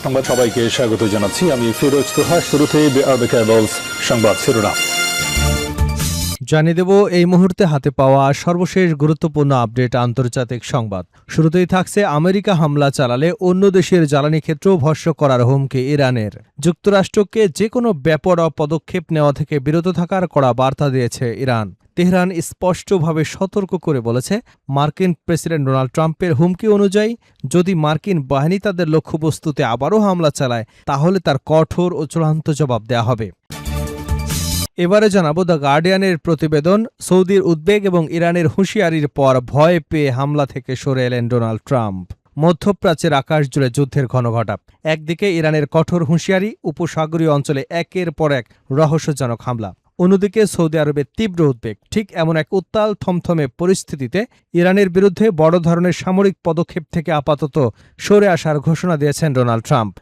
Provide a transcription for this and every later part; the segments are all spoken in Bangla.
সংবাদ সবাইকে স্বাগত জানাচ্ছি। আমি ফিরোজ তোহা। শুরুতেই সংবাদ শিরোনাম জানিয়ে দেব এই মুহূর্তে হাতে পাওয়া সর্বশেষ গুরুত্বপূর্ণ আপডেট আন্তর্জাতিক সংবাদ। শুরুতেই থাকছে আমেরিকা হামলা চালালে অন্য দেশের জ্বালানি ক্ষেত্র ভস্য করার হুমকি ইরানের। যুক্তরাষ্ট্রকে যে কোনো বেপরোয়া পদক্ষেপ নেওয়া থেকে বিরত থাকার কড়া বার্তা দিয়েছে ইরান। তেহরান স্পষ্টভাবে সতর্ক করে বলেছে, মার্কিন প্রেসিডেন্ট ডোনাল্ড ট্রাম্পের হুমকি অনুযায়ী যদি মার্কিন বাহিনী তাদের লক্ষ্যবস্তুতে আবারও হামলা চালায় তাহলে তার কঠোর ও চূড়ান্ত জবাব দেওয়া হবে। এবারে জানাবো দ্য গার্ডিয়ানের প্রতিবেদন, সৌদির উদ্বেগ এবং ইরানের হুঁশিয়ারির পর ভয় পেয়ে হামলা থেকে সরে এলেন ডোনাল্ড ট্রাম্প। মধ্যপ্রাচ্যের আকাশ জুড়ে যুদ্ধের ঘনঘটা। একদিকে ইরানের কঠোর হুঁশিয়ারি, উপসাগরীয় অঞ্চলে একের পর এক রহস্যজনক হামলা। অন্যদিকে সৌদি আরবের তীব্র উদ্বেগ। ঠিক এমন এক উত্তাল থমথমে পরিস্থিতিতে ইরানের বিরুদ্ধে বড় ধরনের সামরিক পদক্ষেপ থেকে আপাতত সরে আসার ঘোষণা দিয়েছেন ডোনাল্ড ট্রাম্প।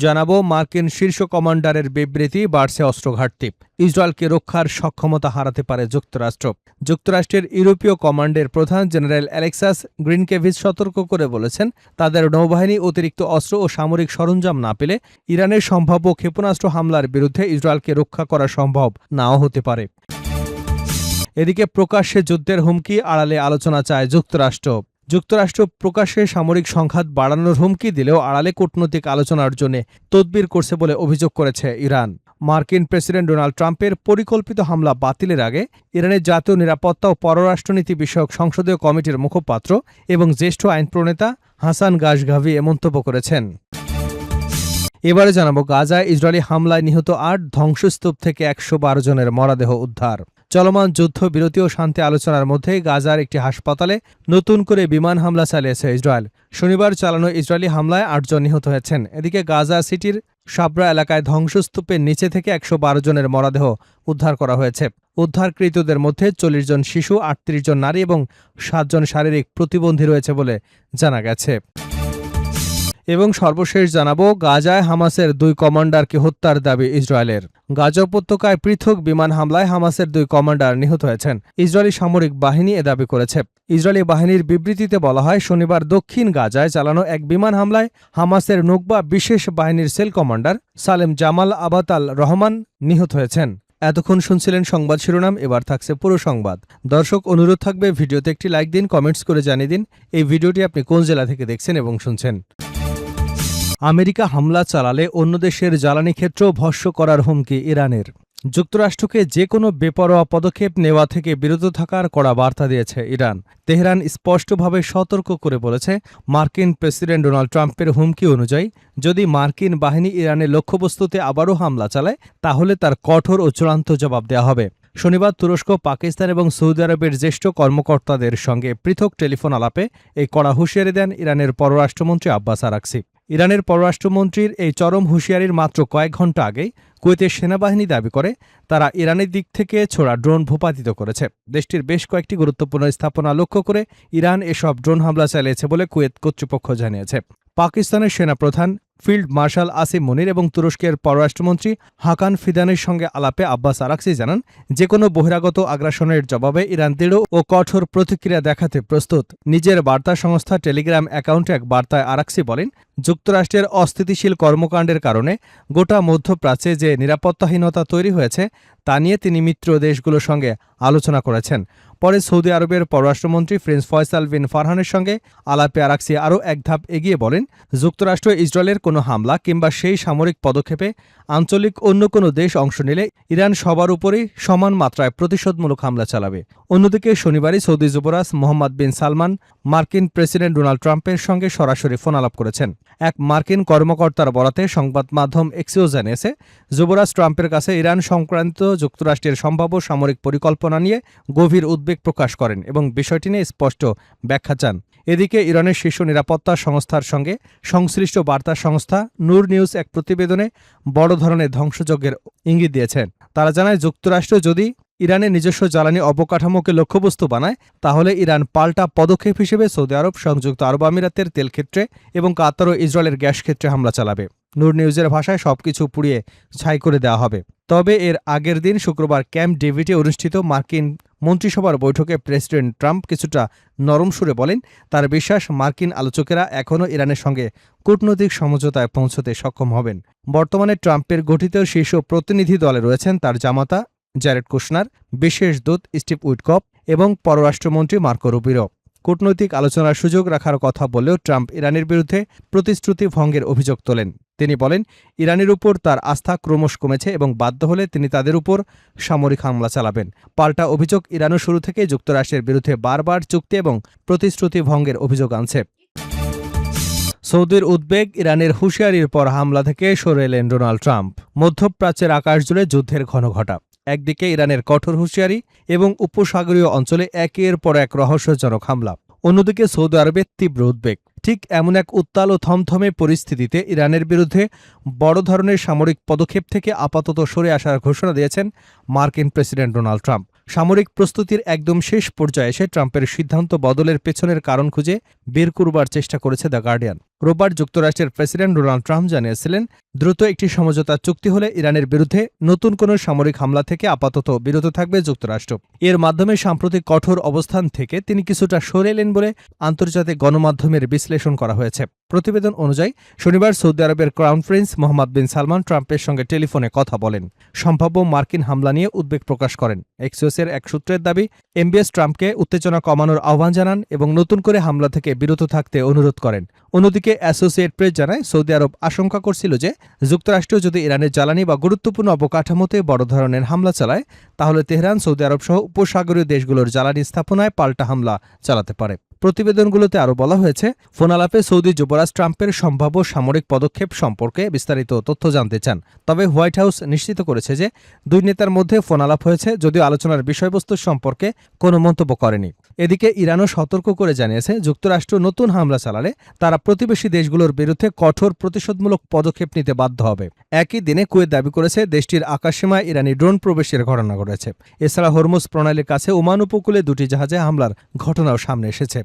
জানাবো মার্কিন শীর্ষ কমান্ডারের বিবৃতি, বাড়ছে অস্ত্র ঘাটতি। ইসরায়েলকে রক্ষার সক্ষমতা হারাতে পারে যুক্তরাষ্ট্র। যুক্তরাষ্ট্রের ইউরোপীয় কমান্ডের প্রধান জেনারেল অ্যালেক্সাস গ্রিনকেভিচ সতর্ক করে বলেছেন, তাদের নৌবাহিনী অতিরিক্ত অস্ত্র ও সামরিক সরঞ্জাম না পেলে ইরানের সম্ভাব্য ক্ষেপণাস্ত্র হামলার বিরুদ্ধে ইসরায়েলকে রক্ষা করা সম্ভব নাও হতে পারে। এদিকে প্রকাশ্যে যুদ্ধের হুমকি আড়ালে আলোচনা চায় যুক্তরাষ্ট্র। যুক্তরাষ্ট্র প্রকাশ্যে সামরিক সংঘাত বাড়ানোর হুমকি দিলেও আড়ালে কূটনৈতিক আলোচনার জন্য তদবির করছে বলে অভিযোগ করেছে ইরান। মার্কিন প্রেসিডেন্ট ডোনাল্ড ট্রাম্পের পরিকল্পিত হামলা বাতিলের আগে ইরানের জাতীয় নিরাপত্তা ও পররাষ্ট্রনীতি বিষয়ক সংসদীয় কমিটির মুখপাত্র এবং জ্যেষ্ঠ আইন প্রণেতা হাসান গাশগাভি এ মন্তব্য করেছেন। এবারে জানাবো গাজায় ইসরায়েলি হামলায় নিহত ৮, ধ্বংসস্তূপ থেকে ১১২ জনের মরদেহ উদ্ধার। চলমান যুদ্ধবিরতি ও শান্তি আলোচনার মধ্যে গাজার একটি হাসপাতালে নতুন করে বিমান হামলা চালিয়েছে ইসরায়েল। শনিবার চালানো ইসরায়েলি হামলায় ৮ জন নিহত হয়েছেন। এদিকে গাজা সিটির সাবরা এলাকায় ধ্বংসস্তূপের নিচে থেকে ১১২ জনের মরদেহ উদ্ধার করা হয়েছে। উদ্ধারকৃতদের মধ্যে ৪০ জন শিশু, ৩৮ জন নারী এবং ৭ জন শারীরিক প্রতিবন্ধী রয়েছে বলে জানা গেছে। এবং সর্বশেষ জানাবো গাজায় হামাসের ২ কমান্ডারকে হত্যার দাবি ইসরায়েলের। গাজা উপত্যকায় পৃথক বিমান হামলায় হামাসের ২ কমান্ডার নিহত হয়েছেন। ইসরায়েলি সামরিক বাহিনী এ দাবি করেছে। ইসরায়েলি বাহিনীর বিবৃতিতে বলা হয়, শনিবার দক্ষিণ গাজায় চালানো এক বিমান হামলায় হামাসের নুকবা বিশেষ বাহিনীর সেল কমান্ডার সালেম জামাল আবাতাল রহমান নিহত হয়েছেন। এতক্ষণ শুনছিলেন সংবাদ শিরোনাম, এবার থাকছে পুরো সংবাদ। দর্শক, অনুরোধ থাকবে ভিডিওতে একটি লাইক দিন, কমেন্টস করে জানিয়ে দিন এই ভিডিওটি আপনি কোন জেলা থেকে দেখছেন এবং শুনছেন। আমেরিকা হামলা চালালে অন্য দেশের জ্বালানি ক্ষেত্র ভস্য করার হুমকি ইরানের। যুক্তরাষ্ট্রকে যে কোনো বেপরোয়া পদক্ষেপ নেওয়া থেকে বিরত থাকার কড়া বার্তা দিয়েছে ইরান। তেহরান স্পষ্টভাবে সতর্ক করে বলেছে, মার্কিন প্রেসিডেন্ট ডোনাল্ড ট্রাম্পের হুমকি অনুযায়ী যদি মার্কিন বাহিনী ইরানের লক্ষ্যবস্তুতে আবারও হামলা চালায় তাহলে তার কঠোর ও চূড়ান্ত জবাব দেওয়া হবে। শনিবার তুরস্ক, পাকিস্তান এবং সৌদি আরবের জ্যেষ্ঠ কর্মকর্তাদের সঙ্গে পৃথক টেলিফোন আলাপে এই কড়া হুঁশিয়ারি দেন ইরানের পররাষ্ট্রমন্ত্রী আব্বাস আরাকচি। ইরানের পররাষ্ট্রমন্ত্রীর এই চরম হুঁশিয়ারির মাত্র কয়েক ঘণ্টা আগেই কুয়েতের সেনাবাহিনী দাবি করে তারা ইরানের দিক থেকে ছোড়া ড্রোন ভূপাতিত করেছে। দেশটির বেশ কয়েকটি গুরুত্বপূর্ণ স্থাপনা লক্ষ্য করে ইরান এসব ড্রোন হামলা চালিয়েছে বলে কুয়েত কর্তৃপক্ষ জানিয়েছে। পাকিস্তানের সেনাপ্রধান ফিল্ড মার্শাল আসিম মুনির এবং তুরস্কের পররাষ্ট্রমন্ত্রী হাকান ফিদানের সঙ্গে আলাপে আব্বাস আরাকচি জানান, যে কোনো বহিরাগত আগ্রাসনের জবাবে ইরান দৃঢ় ও কঠোর প্রতিক্রিয়া দেখাতে প্রস্তুত। নিজের বার্তা সংস্থা টেলিগ্রাম অ্যাকাউন্টে এক বার্তায় আরাকচি বলেন, যুক্তরাষ্ট্রের অস্থিতিশীল কর্মকাণ্ডের কারণে গোটা মধ্যপ্রাচ্যে যে নিরাপত্তাহীনতা তৈরি হয়েছে তা নিয়ে তিনি মিত্র দেশগুলোর সঙ্গে আলোচনা করেছেন। পরে সৌদি আরবের পররাষ্ট্রমন্ত্রী প্রিন্স ফয়সাল বিন ফারহানের সঙ্গে আলাপে আরাকচি আরও এক ধাপ এগিয়ে বলেন, যুক্তরাষ্ট্র ইসরায়েলের কোনো হামলা কিংবা সেই সামরিক পদক্ষেপে আঞ্চলিক অন্য কোনো দেশ অংশ নিলে ইরান সবার উপরেই সমান মাত্রায় প্রতিশোধমূলক হামলা চালাবে। অন্যদিকে শনিবারই সৌদি যুবরাজ মোহাম্মদ বিন সালমান মার্কিন প্রেসিডেন্ট ডোনাল্ড ট্রাম্পের সঙ্গে সরাসরি ফোন আলাপ করেছেন। এক মার্কিন কর্মকর্তার বরাতে সংবাদ মাধ্যম এক্সিও জানিয়েছে, যুবরাজ ট্রাম্পের কাছে ইরান সংক্রান্ত যুক্তরাষ্ট্রের সম্ভাব্য সামরিক পরিকল্পনা নিয়ে গভীর উদ্বেগ প্রকাশ করেন এবং বিষয়টি নিয়ে স্পষ্ট ব্যাখ্যা চান। এদিকে ইরানের শীর্ষ নিরাপত্তা সংস্থার সঙ্গে সংশ্লিষ্ট বার্তা সংস্থা নূর নিউজ এক প্রতিবেদনে বড় ধরনের ধ্বংসযজ্ঞের ইঙ্গিত দিয়েছেন। তারা জানায়, যুক্তরাষ্ট্র যদি ইরানের নিজস্ব জ্বালানি অবকাঠামোকে লক্ষ্যবস্তু বানায় তাহলে ইরান পাল্টা পদক্ষেপ হিসেবে সৌদি আরব, সংযুক্ত আরব আমিরাতের তেল ক্ষেত্রে এবং কাতার ও ইসরায়েলের গ্যাস ক্ষেত্রে হামলা চালাবে। নূর নিউজের ভাষায় সবকিছু পুড়িয়ে ছাই করে দেওয়া হবে। তবে এর আগের দিন শুক্রবার ক্যাম্প ডেভিডে অনুষ্ঠিত মার্কিন মন্ত্রিসভার বৈঠকে প্রেসিডেন্ট ট্রাম্প কিছুটা নরম সুরে বলেন, তার বিশ্বাস মার্কিন আলোচকেরা এখনও ইরানের সঙ্গে কূটনৈতিক সমঝোতায় পৌঁছতে সক্ষম হবেন। বর্তমানে ট্রাম্পের গঠিত শীর্ষ প্রতিনিধি দলে রয়েছেন তার জামাতা জ্যারেড কুশনার, বিশেষ দূত স্টিভ উইটকফ এবং পররাষ্ট্রমন্ত্রী মার্কো রুবিও। কূটনৈতিক আলোচনার সুযোগ রাখার কথা বললেও ট্রাম্প ইরানের বিরুদ্ধে প্রতিশ্রুতি ভঙ্গের অভিযোগ তোলেন। তিনি বলেন, ইরানের উপর তার আস্থা ক্রমশ কমেছে এবং বাধ্য হলে তিনি তাদের উপর সামরিক হামলা চালাবেন। পাল্টা অভিযোগ, ইরানও শুরু থেকে যুক্তরাষ্ট্রের বিরুদ্ধে বারবার চুক্তি এবং প্রতিশ্রুতি ভঙ্গের অভিযোগ আনছে। সৌদির উদ্বেগ, ইরানের হুঁশিয়ারির পর হামলা থেকে সরে এলেন ডোনাল্ড ট্রাম্প। মধ্যপ্রাচ্যের আকাশ জুড়ে যুদ্ধের ঘনঘটা। একদিকে ইরানের কঠোর হুঁশিয়ারি এবং উপসাগরীয় অঞ্চলে একের পর এক রহস্যজনক হামলা, অন্যদিকে সৌদি আরবের তীব্র উদ্বেগ। ঠিক এমন এক উত্তাল ও থমথমে পরিস্থিতিতে ইরানের বিরুদ্ধে বড় ধরনের সামরিক পদক্ষেপ থেকে আপাতত সরে আসার ঘোষণা দিয়েছেন মার্কিন প্রেসিডেন্ট ডোনাল্ড ট্রাম্প। সামরিক প্রস্তুতির একদম শেষ পর্যায়ে এসে ট্রাম্পের সিদ্ধান্ত বদলের পেছনের কারণ খুঁজে বের করবার চেষ্টা করেছে দ্য গার্ডিয়ান। রোববার যুক্তরাষ্ট্রের প্রেসিডেন্ট ডোনাল্ড ট্রাম্প জানিয়েছিলেন, দ্রুত একটি সমঝোতা চুক্তি হলে ইরানের বিরুদ্ধে নতুন কোনো সামরিক হামলা থেকে আপাতত বিরত থাকবে যুক্তরাষ্ট্র। এর মাধ্যমে সাম্প্রতিক কঠোর অবস্থান থেকে তিনি কিছুটা সরে এলেন বলে আন্তর্জাতিক গণমাধ্যমের বিশ্লেষণ করা হয়েছে। প্রতিবেদন অনুযায়ী শনিবার সৌদি আরবের ক্রাউন প্রিন্স মোহাম্মদ বিন সালমান ট্রাম্পের সঙ্গে টেলিফোনে কথা বলেন, সম্ভাব্য মার্কিন হামলা নিয়ে উদ্বেগ প্রকাশ করেন। এক্সিওসের এক সূত্রের দাবি, এমবিএস ট্রাম্পকে উত্তেজনা কমানোর আহ্বান জানান এবং নতুন করে হামলা থেকে বিরত থাকতে অনুরোধ করেন। অন্যদিকে অ্যাসোসিয়েট প্রেস জানায়, সৌদি আরব আশঙ্কা করছিল যে যুক্তরাষ্ট্র যদি ইরানের জ্বালানি বা গুরুত্বপূর্ণ অবকাঠামোতে বড় ধরনের হামলা চালায়, তাহলে তেহরান সৌদি আরব সহ উপসাগরীয় দেশগুলোর জ্বালানি স্থাপনায় পাল্টা হামলা চালাতে পারে। প্রতিবেদনগুলোতে আরও বলা হয়েছে, ফোন আলাপে সৌদি যুবরাজ ট্রাম্পের সম্ভাব্য সামরিক পদক্ষেপ সম্পর্কে বিস্তারিত তথ্য জানতে চান। তবে হোয়াইট হাউস নিশ্চিত করেছে যে দুই নেতার মধ্যে ফোন আলাপ হয়েছে, যদিও আলোচনার বিষয়বস্তু সম্পর্কে কোনো মন্তব্য করেনি। এদিকে ইরানও সতর্ক করে জানিয়েছে, যুক্তরাষ্ট্র নতুন হামলা চালালে তারা প্রতিবেশী দেশগুলোর বিরুদ্ধে কঠোর প্রতিশোধমূলক পদক্ষেপ নিতে বাধ্য হবে। একই দিনে কুয়েত দাবি করেছে, দেশটির আকাশসীমায় ইরানি ড্রোন প্রবেশের ঘটনা ঘটেছে। এছাড়া হরমুজ প্রণালীর কাছে ওমান উপকূলে দুটি জাহাজে হামলার ঘটনাও সামনে এসেছে।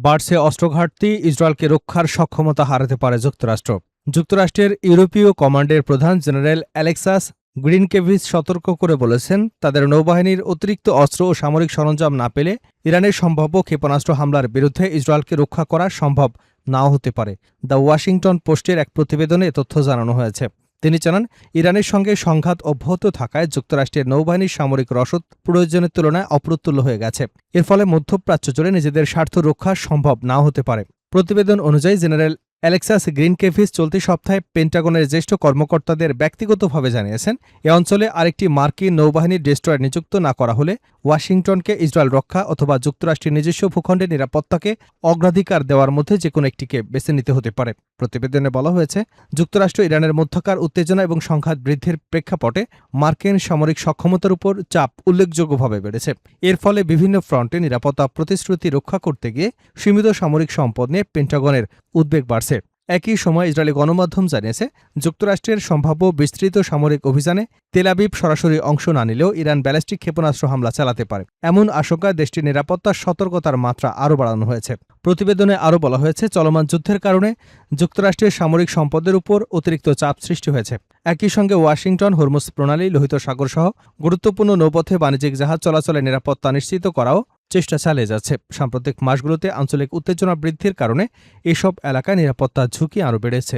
বাড়ছে অস্ত্র ঘাটতি, ইসরায়েলকে রক্ষার সক্ষমতা হারাতে পারে যুক্তরাষ্ট্র। যুক্তরাষ্ট্রের ইউরোপীয় কমান্ডের প্রধান জেনারেল অ্যালেক্সাস গ্রিনকেভিচ সতর্ক করে বলেছেন, তাদের নৌবাহিনীর অতিরিক্ত অস্ত্র ও সামরিক সরঞ্জাম না পেলে ইরানের সম্ভাব্য ক্ষেপণাস্ত্র হামলার বিরুদ্ধে ইসরায়েলকে রক্ষা করা সম্ভব নাও হতে পারে। দ্য ওয়াশিংটন পোস্টের এক প্রতিবেদনে এ তথ্য জানানো হয়েছে। তিনি জানান, ইরানের সঙ্গে সংঘাত অব্যাহত থাকায় যুক্তরাষ্ট্রের নৌবাহিনীর সামরিক রসদ প্রয়োজনের তুলনায় অপ্রতুল্য হয়ে গেছে। এর ফলে মধ্যপ্রাচ্য জুড়ে নিজেদের স্বার্থ রক্ষা সম্ভব নাও হতে পারে। প্রতিবেদন অনুযায়ী জেনারেল অ্যালেক্সাস গ্রিনকেভিচ চলতি সপ্তাহে পেন্টাগনের জ্যেষ্ঠ কর্মকর্তাদের ব্যক্তিগতভাবে জানিয়েছেন, এ অঞ্চলে আরেকটি মার্কিন নৌবাহিনীর ডেস্ট্রয়ার নিযুক্ত না করা হলে ওয়াশিংটনকে ইসরায়েল রক্ষা অথবা যুক্তরাষ্ট্রের নিজস্ব ভূখণ্ডের নিরাপত্তাকে অগ্রাধিকার দেওয়ার মধ্যে যে কোনো একটিকে বেছে নিতে হতে পারে। প্রতিবেদনে বলা হয়েছে, যুক্তরাষ্ট্র ইরানের মধ্যকার উত্তেজনা এবং সংঘাত বৃদ্ধির প্রেক্ষাপটে মার্কিন সামরিক সক্ষমতার উপর চাপ উল্লেখযোগ্যভাবে বেড়েছে। এর ফলে বিভিন্ন ফ্রন্টে নিরাপত্তা প্রতিশ্রুতি রক্ষা করতে গিয়ে সীমিত সামরিক সম্পদ নিয়ে পেন্টাগনের উদ্বেগ বাড়ছে। একই সময় ইসরায়েলি গণমাধ্যম জানিয়েছে, যুক্তরাষ্ট্রের সম্ভাব্য বিস্তৃত সামরিক অভিযানে তেল আবিব সরাসরি অংশ না নিলেও ইরান ব্যালিস্টিক ক্ষেপণাস্ত্র হামলা চালাতে পারে। এমন আশঙ্কায় দেশটির নিরাপত্তার সতর্কতার মাত্রা আরও বাড়ানো হয়েছে। প্রতিবেদনে আরও বলা হয়েছে, চলমান যুদ্ধের কারণে যুক্তরাষ্ট্রের সামরিক সম্পদের উপর অতিরিক্ত চাপ সৃষ্টি হয়েছে। একই সঙ্গে ওয়াশিংটন হরমুজ প্রণালী, লোহিত সাগর সহ গুরুত্বপূর্ণ নৌপথে বাণিজ্যিক জাহাজ চলাচলের নিরাপত্তা নিশ্চিত করাও চেষ্টা চালিয়ে যাচ্ছে। সাম্প্রতিক মাসগুলোতে আঞ্চলিক উত্তেজনা বৃদ্ধির কারণে এসব এলাকায় নিরাপত্তার ঝুঁকি আরও বেড়েছে।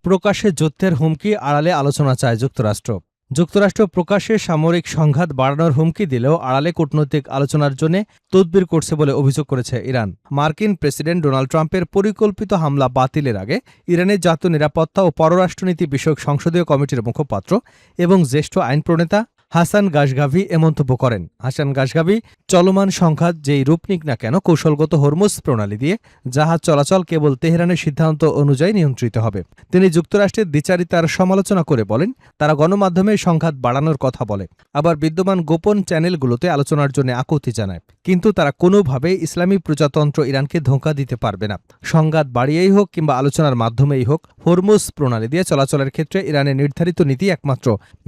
প্রকাশ্যে যুদ্ধের হুমকি, আড়ালে আলোচনা চায় যুক্তরাষ্ট্র। যুক্তরাষ্ট্র প্রকাশ্যে সামরিক সংঘাত বাড়ানোর হুমকি দিলেও আড়ালে কূটনৈতিক আলোচনার জন্য তদবির করছে বলে অভিযোগ করেছে ইরান। মার্কিন প্রেসিডেন্ট ডোনাল্ড ট্রাম্পের পরিকল্পিত হামলা বাতিলের আগে ইরানের জাতীয় নিরাপত্তা ও পররাষ্ট্রনীতি বিষয়ক সংসদীয় কমিটির মুখপাত্র এবং জ্যেষ্ঠ আইন প্রণেতা হাসান গাশগাভি এ মন্তব্য করেন। হাসান গাশগাভি, চলমান সংঘাত যেই রূপ নিক না কেন, কৌশলগত হরমুজ প্রণালী দিয়ে জাহাজ চলাচল কেবল তেহরানের সিদ্ধান্ত অনুযায়ী নিয়ন্ত্রিত হবে। তিনি যুক্তরাষ্ট্রের দ্বিচারিতার সমালোচনা করে বলেন, তারা গণমাধ্যমে সংঘাত বাড়ানোর কথা বলে, আবার বিদ্যমান গোপন চ্যানেলগুলোতে আলোচনার জন্য আকুতি জানায়, কিন্তু তারা কোনোভাবেই ইসলামী প্রজাতন্ত্র ইরানকে ধোঁকা দিতে পারবে না। সংঘাত বাড়িয়েই হোক কিংবা আলোচনার মাধ্যমেই হোক, হরমুজ প্রণালী দিয়ে চলাচলের ক্ষেত্রে ইরানের নির্ধারিত নীতি একমাত্র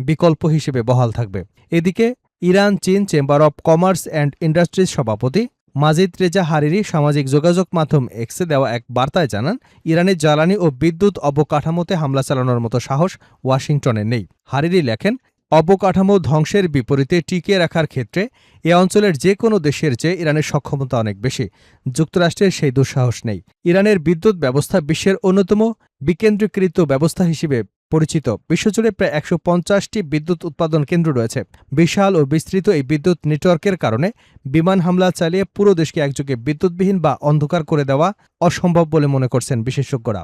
বিকল্প হিসেবে বহাল থাকবে। এদিকে ইরান চীন chamber of commerce and industries সভাপতি মাজিদ রেজা হারিরি সামাজিক যোগাযোগ মাধ্যম এক্সে দেওয়া এক বার্তায় জানান, ইরানের জ্বালানি ও বিদ্যুৎ অবকাঠামোতে হামলা চালানোর মতো সাহস ওয়াশিংটনের নেই। হারিরি লেখেন, অবকাঠামো ধ্বংসের বিপরীতে টিকিয়ে রাখার ক্ষেত্রে এ অঞ্চলের যে কোনো দেশের চেয়ে ইরানের সক্ষমতা অনেক বেশি। যুক্তরাষ্ট্রের সেই দুঃসাহস নেই। ইরানের বিদ্যুৎ ব্যবস্থা বিশ্বের অন্যতম বিকেন্দ্রীকৃত ব্যবস্থা হিসেবে পরিচিত। বিশ্বজুড়ে প্রায় ১৫০টি বিদ্যুৎ উৎপাদন কেন্দ্র রয়েছে। বিশাল ও বিস্তৃত এই বিদ্যুৎ নেটওয়ার্কের কারণে বিমান হামলা চালিয়ে পুরো দেশকে একযোগে বিদ্যুৎবিহীন বা অন্ধকার করে দেওয়া অসম্ভব বলে মনে করছেন বিশেষজ্ঞরা।